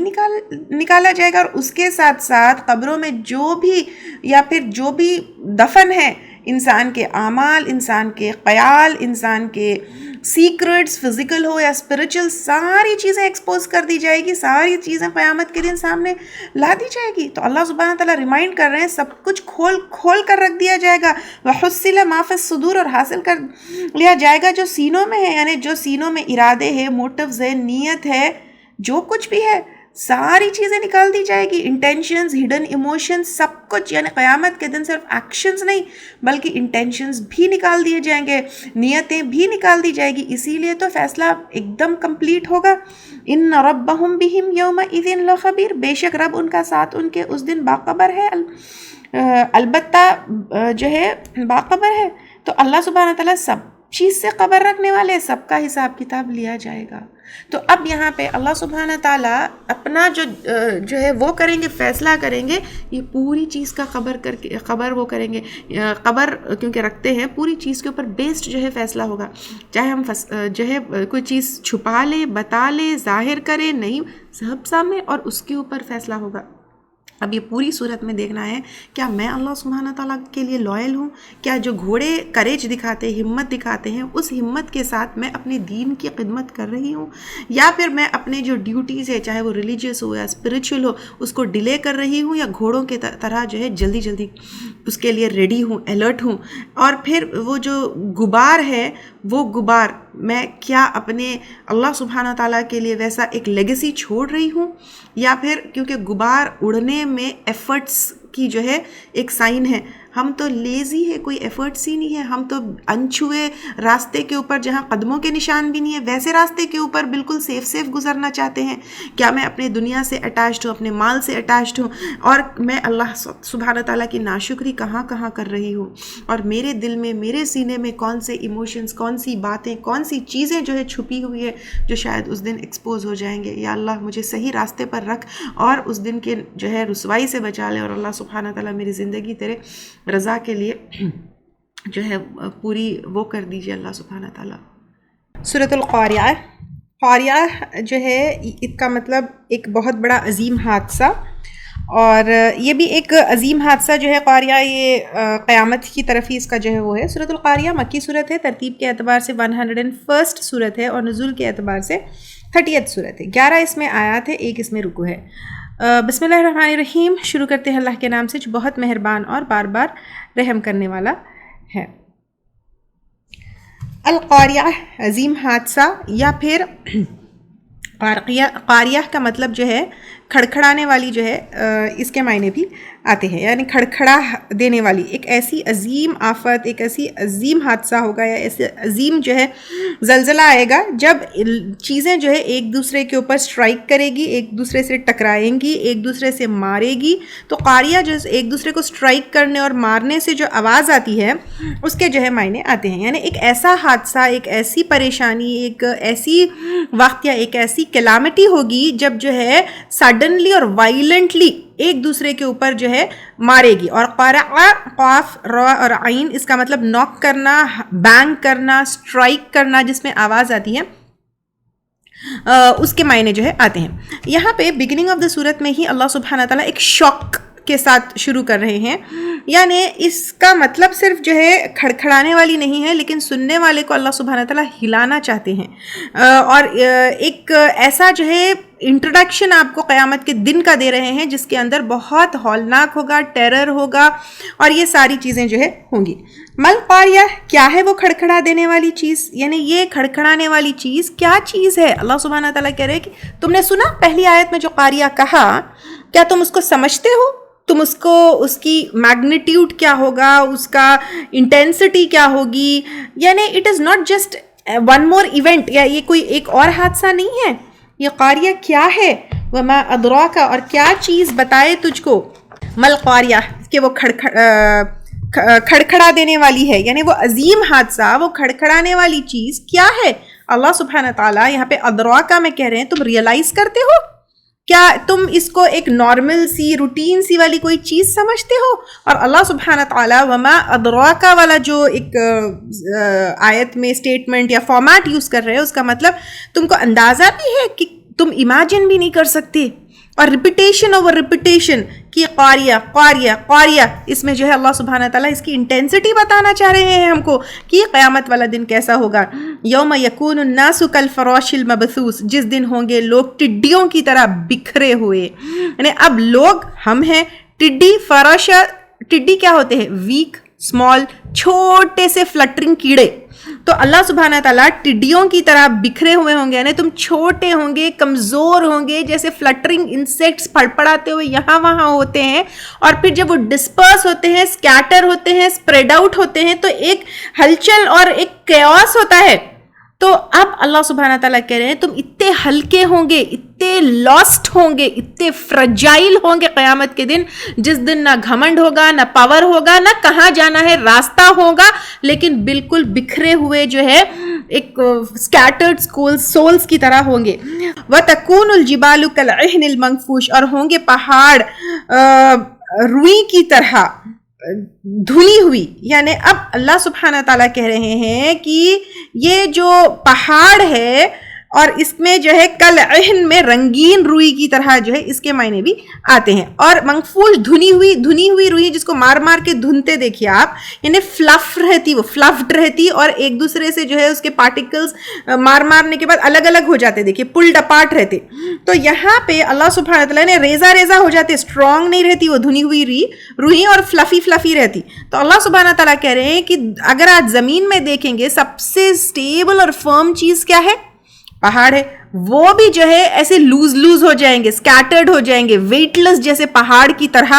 [SPEAKER 2] نکالا جائے گا؟ اور اس کے ساتھ ساتھ قبروں میں جو بھی، یا پھر جو بھی دفن ہے، انسان کے اعمال، انسان کے خیال، انسان کے سیکرٹس، فزیکل ہو یا اسپرچل، ساری چیزیں ایکسپوز کر دی جائے گی، ساری چیزیں قیامت کے دن سامنے لا دی جائے گی. تو اللہ سبحانہ تعالیٰ ریمائنڈ کر رہے ہیں سب کچھ کھول کر رکھ دیا جائے گا. وَحُصِّلَ مَا فِي الصُّدُورِ، اور حاصل کر لیا جائے گا جو سینوں میں ہے، یعنی جو سینوں میں ارادے ہے، موٹیوز ہے، نیت ہے، جو کچھ بھی ہے، ساری چیزیں نکال دی جائے گی. انٹینشنز، ہڈن ایموشنز، سب کچھ. یعنی قیامت کے دن صرف ایکشنز نہیں بلکہ انٹینشنز بھی نکال دیے جائیں گے، نیتیں بھی نکال دی جائے گی. اسی لیے تو فیصلہ ایک دم کمپلیٹ ہوگا. ان ربہم بہم یومئذ لخبیر، بے شک رب ان کا ساتھ ان کے اس دن باخبر ہے، البتہ جو ہے باخبر ہے. تو اللہ سبحانہ تعالیٰ سب چیز سے خبر رکھنے والے، سب کا حساب کتاب لیا جائے گا. تو اب یہاں پہ اللہ سبحانہ تعالیٰ اپنا جو ہے وہ کریں گے، فیصلہ کریں گے. یہ پوری چیز کا خبر وہ کریں گے، خبر کیونکہ رکھتے ہیں، پوری چیز کے اوپر بیسڈ جو ہے فیصلہ ہوگا. چاہے ہم جو ہے کوئی چیز چھپا لے، بتا لے، ظاہر کرے، نہیں، سب سامنے، اور اس کے اوپر فیصلہ ہوگا. اب یہ پوری صورت میں دیکھنا ہے کیا میں اللہ سبحانہ تعالیٰ کے لیے لائل ہوں؟ کیا جو گھوڑے کریج دکھاتے ہیں، ہمت دکھاتے ہیں، اس ہمت کے ساتھ میں اپنے دین کی خدمت کر رہی ہوں، یا پھر میں اپنے جو ڈیوٹیز ہے، چاہے وہ ریلیجیس ہو یا اسپریچول ہو، اس کو ڈیلے کر رہی ہوں، یا گھوڑوں کے طرح جو ہے جلدی جلدی اس کے لیے ریڈی ہوں، الرٹ ہوں. اور پھر وہ جو غبار ہے، وہ غبار میں کیا اپنے اللہ سبحانہ تعالیٰ کے لیے ویسا ایک لیگیسی چھوڑ رہی ہوں، یا پھر کیونکہ غبار اڑنے میں ایفرٹس کی جو ہے ایک سائن ہے. ہم تو لیزی ہے، کوئی ایفرٹس ہی نہیں ہے. ہم تو انچھوئے راستے کے اوپر جہاں قدموں کے نشان بھی نہیں ہے، ویسے راستے کے اوپر بالکل سیف گزرنا چاہتے ہیں. کیا میں اپنے دنیا سے اٹیچڈ ہوں، اپنے مال سے اٹیچڈ ہوں، اور میں اللہ سبحانہ تعالیٰ کی ناشکری کہاں کر رہی ہوں؟ اور میرے دل میں، میرے سینے میں کون سے ایموشنز، کون سی باتیں، کون سی چیزیں جو ہے چھپی ہوئی ہے، جو شاید اس دن ایکسپوز ہو جائیں گے. یا اللہ مجھے صحیح راستے پر رکھ، اور اس دن کے جو ہے رسوائی سے بچا لے. اور اللہ سبحانہ تعالیٰ میری زندگی تیرے رضا کے لیے جو ہے پوری وہ کر دیجیے اللہ سبحانہ تعالیٰ. سورۃ القاریہ، قاریہ جو ہے اس کا مطلب ایک بہت بڑا عظیم حادثہ. اور یہ بھی ایک عظیم حادثہ جو ہے قاریہ، یہ قیامت کی طرف ہی اس کا جو ہے وہ ہے۔ سورۃ القاریہ مکی صورت ہے، ترتیب کے اعتبار سے 101 صورت ہے، اور نزول کے اعتبار سے 30 صورت ہے۔ 11 اس میں آیات ہے، 1 اس میں رکوع ہے۔ بسم اللہ الرحمن الرحیم، شروع کرتے ہیں اللہ کے نام سے جو بہت مہربان اور بار بار رحم کرنے والا ہے۔ القاریہ عظیم حادثہ، یا پھر قاریہ کا مطلب جو ہے کھڑکھڑانے والی جو ہے، اس کے معنی بھی آتے ہیں، یعنی کھڑکھڑا دینے والی ایک ایسی عظیم آفت، ایک ایسی عظیم حادثہ ہوگا، یا ایسے عظیم جو ہے زلزلہ آئے گا جب چیزیں جو ہے ایک دوسرے کے اوپر سٹرائک کرے گی، ایک دوسرے سے ٹکرائیں گی، ایک دوسرے سے مارے گی۔ تو قاریہ جو ایک دوسرے کو سٹرائک کرنے اور مارنے سے جو آواز آتی ہے اس کے جو ہے معنی آتے ہیں، یعنی ایک ایسا حادثہ، ایک ایسی پریشانی، ایک ایسی وقت یا ایک ایسی کیلامٹی ہوگی جب جو ہے سڈنلی اور وائلنٹلی ایک دوسرے کے اوپر جو ہے مارے گی۔ اور قارعہ، قاف، را اور عین، اس کا مطلب ناک کرنا، بینگ کرنا، سٹرائک کرنا جس میں آواز آتی ہے، اس کے معنی جو ہے آتے ہیں۔ یہاں پہ بگننگ آف دا سورت میں ہی اللہ سبحانہ تعالیٰ ایک شوق کے ساتھ شروع کر رہے ہیں، یعنی اس کا مطلب صرف جو ہے کھڑکھڑانے والی نہیں ہے، لیکن سننے والے کو اللہ سبحانہ تعالیٰ ہلانا چاہتے ہیں، اور ایک ایسا جو ہے انٹروڈکشن آپ کو قیامت کے دن کا دے رہے ہیں جس کے اندر بہت ہولناک ہوگا، ٹیرر ہوگا، اور یہ ساری چیزیں جو ہے ہوں گی۔ مل قاریہ، کیا ہے وہ کھڑکھڑا دینے والی چیز، یعنی یہ کھڑکھڑانے والی چیز کیا چیز ہے؟ اللہ سبحانہ تعالیٰ کہہ رہے ہیں کہ تم نے سنا پہلی آیت میں جو قاریہ کہا، کیا تم اس کو سمجھتے ہو؟ تم اس کو، اس کی میگنیٹیوڈ کیا ہوگا، اس کا انٹینسٹی کیا ہوگی، یعنی it is not just one more event, یا یہ کوئی ایک اور حادثہ نہیں ہے، یہ قاریہ کیا ہے؟ وما ادراک، اور کیا چیز بتائے تجھ کو، مل قاریہ، کہ وہ کھڑکھڑا دینے والی ہے، یعنی وہ عظیم حادثہ، وہ کھڑکھڑانے والی چیز کیا ہے؟ اللہ سبحانہ تعالیٰ یہاں پہ ادراکا میں کہہ رہے ہیں تم ریئلائز کرتے ہو؟ کیا تم اس کو ایک نارمل سی، روٹین سی والی کوئی چیز سمجھتے ہو؟ اور اللہ سبحانہ تعالیٰ وما ادراکا والا جو ایک آیت میں اسٹیٹمنٹ یا فارمیٹ یوز کر رہے ہیں، اس کا مطلب تم کو اندازہ بھی ہے کہ تم امیجن بھی نہیں کر سکتے، اور ریپیٹیشن اوور ریپیٹیشن کہ قاریہ قاریہ قاریہ، اس میں جو ہے اللہ سبحانہ تعالیٰ اس کی انٹینسٹی بتانا چاہ رہے ہیں ہم کو کہ قیامت والا دن کیسا ہوگا۔ یوم یکون الناس کالفراش المبثوث، جس دن ہوں گے لوگ ٹڈیوں کی طرح بکھرے ہوئے، یعنی اب لوگ ہم ہیں ٹڈی، فراش، ٹڈی کیا ہوتے ہیں؟ ویک، اسمال، چھوٹے سے فلٹرنگ کیڑے۔ تو اللہ سبحانہ تعالیٰ ٹڈیوں کی طرح بکھرے ہوئے ہوں گے، یعنی تم چھوٹے ہوں گے، کمزور ہوں گے، جیسے فلٹرنگ انسیکٹس پڑپڑاتے ہوئے یہاں وہاں ہوتے ہیں، اور پھر جب وہ ڈسپرس ہوتے ہیں، اسکیٹر ہوتے ہیں، اسپریڈ آؤٹ ہوتے ہیں، تو ایک ہلچل اور ایک کیوس ہوتا ہے۔ تو اب اللہ سبحانہ تعالیٰ کہہ رہے ہیں تم اتنے ہلکے ہوں گے، اتنے لاسٹ ہوں گے، اتنے فرجائل ہوں گے قیامت کے دن، جس دن نہ گھمنڈ ہوگا، نہ پاور ہوگا، نہ کہاں جانا ہے راستہ ہوگا، لیکن بالکل بکھرے ہوئے جو ہے ایک اسکیٹرڈ سولز کی طرح ہوں گے۔ وَتَكُونُ الْجِبَالُ كَالْعِهْنِ الْمَنْفُوشِ، اور ہوں گے پہاڑ روئی کی طرح دھلی ہوئی، یعنی اب اللہ سبحانہ تعالیٰ کہہ رہے ہیں کہ یہ جو پہاڑ ہے اور اس میں جو ہے کل عہن میں رنگین روئی کی طرح جو ہے اس کے معنی بھی آتے ہیں، اور منفوش دھنی ہوئی روئی جس کو مار مار کے دھنتے دیکھیے آپ، یعنی فلف رہتی، وہ فلفڈ رہتی اور ایک دوسرے سے جو ہے اس کے پارٹیکلز مارنے کے بعد الگ الگ ہو جاتے، دیکھیے پلڈ اپارٹ رہتے۔ تو یہاں پہ اللہ سبحانہ تعالیٰ نے ریزہ ہو جاتے، اسٹرانگ نہیں رہتی وہ دھنی ہوئی روئی اور فلفی رہتی۔ تو اللہ سبحانہ تعالیٰ کہہ رہے ہیں کہ اگر آج زمین میں دیکھیں گے سب سے اسٹیبل اور فرم چیز کیا ہے؟ پہاڑ ہے۔ وہ بھی جو ہے ایسے لوز ہو جائیں گے، اسکیٹرڈ ہو جائیں گے، ویٹ لیس جیسے پہاڑ کی طرح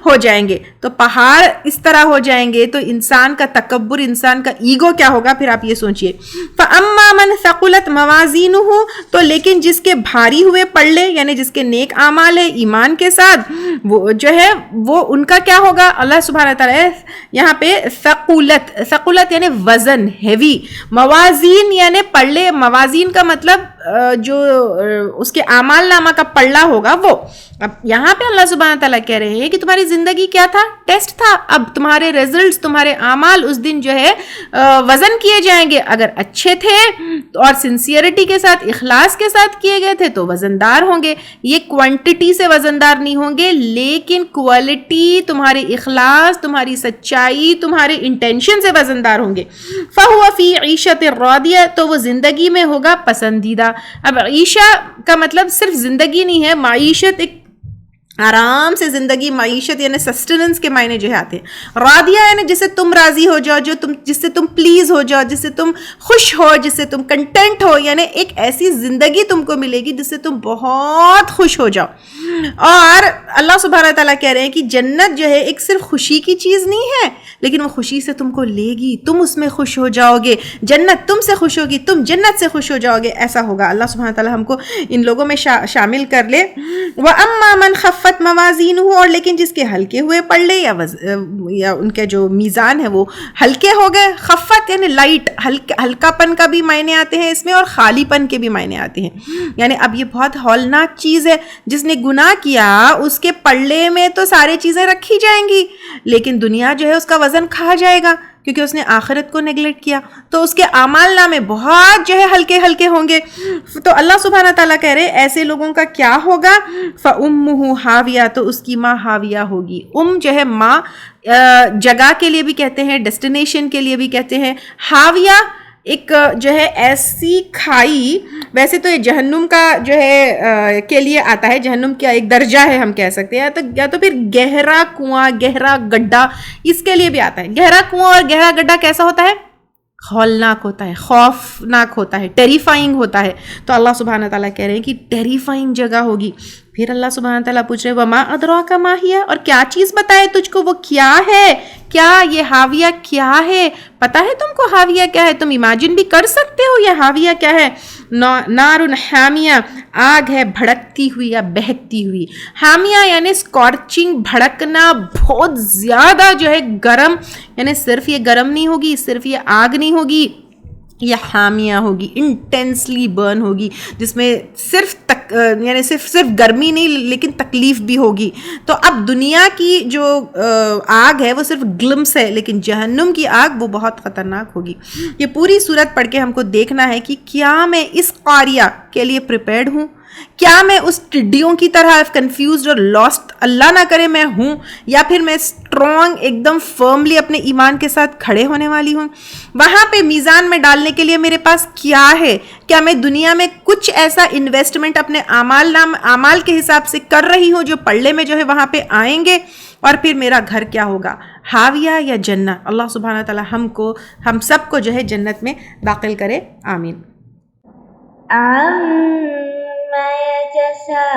[SPEAKER 2] ہو جائیں گے۔ تو پہاڑ اس طرح ہو جائیں گے تو انسان کا تکبر، انسان کا ایگو کیا ہوگا پھر آپ یہ سوچئے۔ فَأَمَّا مَنْ ثَقُلَتْ مَوَازِينُهُ، تو لیکن جس کے بھاری ہوئے پلڑے، یعنی جس کے نیک اعمال ہے ایمان کے ساتھ، وہ جو ہے وہ ان کا کیا ہوگا؟ اللہ سبحانہ تعالیٰ یہاں پہ ثقلت یعنی وزن، ہیوی، موازین یعنی پلڑے، موازین کا مطلب جو اس کے اعمال نامہ کا پلڑا ہوگا وہ، اب یہاں پہ اللہ سبحانہ تعالیٰ کہہ رہے ہیں کہ تمہاری زندگی کیا تھا؟ ٹیسٹ تھا. اب تمہارے ریزلٹس، تمہارے اعمال اس دن جو ہے وزن کیے جائیں گے. اگر اچھے تھے اور سنسیئرٹی کے ساتھ، اخلاص کے ساتھ کیے گئے تھے تو وزندار ہوں گے. یہ کوانٹٹی سے وزندار نہیں ہوں گے، لیکن کوالٹی، تمہارے اخلاص، تمہاری سچائی، تمہارے انٹینشن سے وزندار ہوں گے. فَهُوَ فِي عِيشَةٍ رَاضِيَةٍ، تو وہ زندگی میں ہوگا پسندیدہ. اب عیشہ کا مطلب صرف زندگی نہیں ہے، معیشت ایک آرام سے زندگی، معیشت یعنی سسٹیننس کے معنی جو ہے آتے ہیں. راضیہ یعنی جس سے تم راضی ہو جاؤ، جس سے تم پلیز ہو جاؤ، جس سے تم خوش ہو، جس سے تم کنٹینٹ ہو، یعنی ایک ایسی زندگی تم کو ملے گی جس سے تم بہت خوش ہو جاؤ. اور اللہ سبحانہ تعالیٰ کہہ رہے ہیں کہ جنت جو ہے ایک صرف خوشی کی چیز نہیں ہے، لیکن وہ خوشی سے تم کو لے گی، تم اس میں خوش ہو جاؤ گے، جنت تم سے خوش ہوگی، تم جنت سے خوش ہو جاؤ گے. ایسا ہوگا. اللہ سبحانہ تعالیٰ ہم کو ان لوگوں میں شامل کر لے. وَأَمَّا مَنْ خَفَّتْ مَوَازِينُهُ، اور لیکن جس کے ہلکے ہوئے پلڑے یا ان کے جو میزان ہے وہ ہلکے ہو گئے. خفت یعنی لائٹ، ہلکا پن کا بھی معنی آتے ہیں اس میں، اور خالی پن کے بھی معنی آتے ہیں. یعنی اب یہ بہت ہولناک چیز ہے. جس نے گناہ کیا اس کے پلڑے میں تو ساری چیزیں رکھی جائیں گی، لیکن دنیا جو ہے اس کا وزن کھا جائے گا، کیونکہ اس نے آخرت کو نیگلیکٹ کیا. تو اس کے اعمال نامے بہت جو ہے ہلکے ہلکے ہوں گے. تو اللہ سبحانہ تعالیٰ کہہ رہے ایسے لوگوں کا کیا ہوگا؟ فَأُمُّهُ حَاوِيَةٌ، تو اس کی ماں حاویہ ہوگی. جو ہے ماں، جگہ کے لیے بھی کہتے ہیں، ڈیسٹینیشن کے لیے بھی کہتے ہیں. حاویہ ایک جو ہے ایسی کھائی، ویسے تو یہ جہنم کا جو ہے کے لیے آتا ہے، جہنم کا ایک درجہ ہے ہم کہہ سکتے ہیں، یا تو پھر گہرا کنواں، گہرا گڈھا، اس کے لیے بھی آتا ہے. گہرا کنواں اور گہرا گڈھا کیسا ہوتا ہے؟ ہولناک ہوتا ہے، خوفناک ہوتا ہے، ٹیریفائنگ ہوتا ہے. تو اللہ سبحانہ تعالیٰ کہہ رہے ہیں کہ ٹیریفائنگ جگہ ہوگی. پھر اللہ سبحانہ تعالیٰ پوچھ رہے وما ادراک ما ہی، اور کیا چیز بتائے تجھ کو وہ کیا ہے؟ کیا یہ حاویہ کیا ہے؟ پتہ ہے تم کو حاویہ کیا ہے؟ تم امیجن بھی کر سکتے ہو یہ حاویہ کیا ہے؟ نار حامیہ، آگ ہے بھڑکتی ہوئی یا بہکتی ہوئی. حامیہ یعنی اسکارچنگ، بھڑکنا، بہت زیادہ جو ہے گرم. یعنی صرف یہ گرم نہیں ہوگی، صرف یہ آگ نہیں ہوگی، یہ حامیہ ہوگی، انٹینسلی برن ہوگی، جس میں یعنی صرف گرمی نہیں لیکن تکلیف بھی ہوگی. تو اب دنیا کی جو آگ ہے وہ صرف گلمس ہے، لیکن جہنم کی آگ وہ بہت خطرناک ہوگی. یہ پوری صورت پڑھ کے ہم کو دیکھنا ہے کہ کیا میں اس قاریہ کے لیے پریپیئرڈ ہوں؟ کیا میں اس ٹڈیوں کی طرح کنفیوزڈ اور لاسٹ اللہ نہ کرے میں ہوں، یا پھر میں اسٹرانگ ایک دم فرملی اپنے ایمان کے ساتھ کھڑے ہونے والی ہوں؟ وہاں پہ میزان میں ڈالنے کے لیے میرے پاس کیا ہے؟ کیا میں دنیا میں کچھ ایسا انویسٹمنٹ اپنے اعمال کے حساب سے کر رہی ہوں جو پلڑے میں جو ہے وہاں پہ آئیں گے؟ اور پھر میرا گھر کیا ہوگا، حاویہ یا جنت؟ اللہ سبحانہ تعالی ہم سب کو جو ہے جنت میں داخل کرے. آمین.
[SPEAKER 1] عَمَّ يَتَسَاءَلُونَ